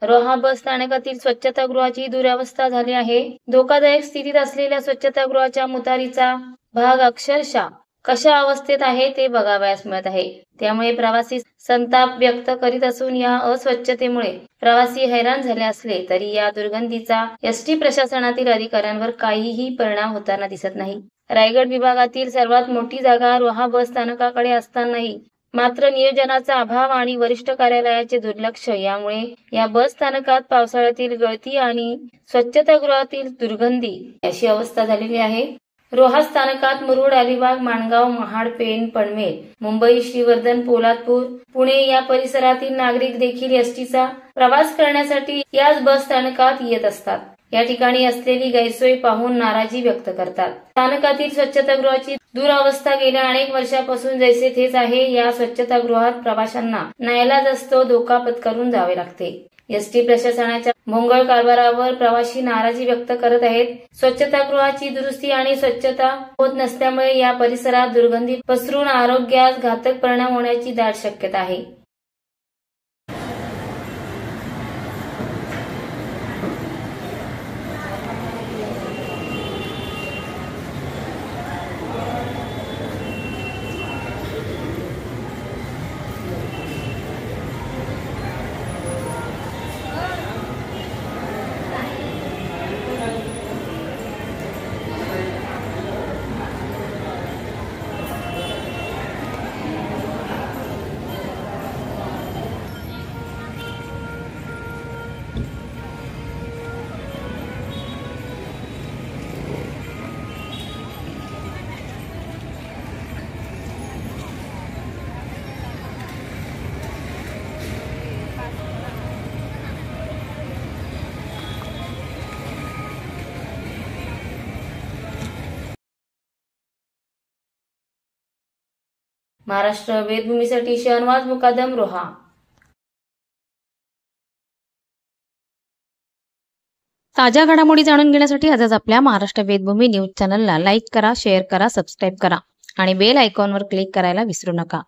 रोहा बस स्थानकातील स्वच्छतागृहाची दुरावस्था झाली आहे। धोकादायक स्थितीत असलेल्या स्वच्छतागृहाच्या मुतारीचा भाग अक्षरशः कशा अवस्थेत आहे ते बघावयास मिळत आहे। त्यामुळे प्रवासी संताप व्यक्त करीत असून या अस्वच्छतेमुळे प्रवासी हैराण झाले असले तरी या दुर्गंधीचा एसटी प्रशासनातील अधिकाऱ्यांवर काहीही परिणाम होताना दिसत नाही। रायगड विभागातील सर्वात मोठी जागा रोहा बस स्थानकाकडे असतानाही मात्र नियोजनाचा अभाव आणि वरिष्ठ कार्यालयाचे दुर्लक्ष यामुळे या बस स्थानकात पावसाळ्यातील गळती आणि स्वच्छतागृहातील दुर्गंधी अशी अवस्था झालेली आहे। रोहा स्थानकात मुरुड, अलिबाग, माणगाव, महाड, पेण, पनवेल, मुंबई, श्रीवर्धन, पोलादपूर, पुणे या परिसरातील नागरिक देखील एसटीचा प्रवास करण्यासाठी याच बस स्थानकात येत असतात। या ठिकाणी असलेली गैरसोय पाहून नाराजी व्यक्त करतात। स्थानकातील स्वच्छतागृहाची दुरावस्था गेल्या अनेक वर्षापासून जैसे थेच आहे। या स्वच्छतागृहात प्रवाशांना नाईलाज असतो धोका पत्करून जावे लागते। एसटी प्रशासनाच्या भोंगळ कारभारावर प्रवासी नाराजी व्यक्त करत आहेत। स्वच्छतागृहाची दुरुस्ती आणि स्वच्छता होत नसल्यामुळे या परिसरात दुर्गंधी पसरून आरोग्यास घातक परिणाम होण्याची दाट शक्यता आहे। महाराष्ट्र वेदभूमीसाठी शहनवाज मुकादम, रोहा। ताज्या घडामोडी जाणून घेण्यासाठी आजच आपल्या महाराष्ट्र वेदभूमी न्यूज चॅनलला लाईक करा, शेअर करा, सबस्क्राईब करा आणि बेल आयकॉनवर क्लिक करायला विसरू नका।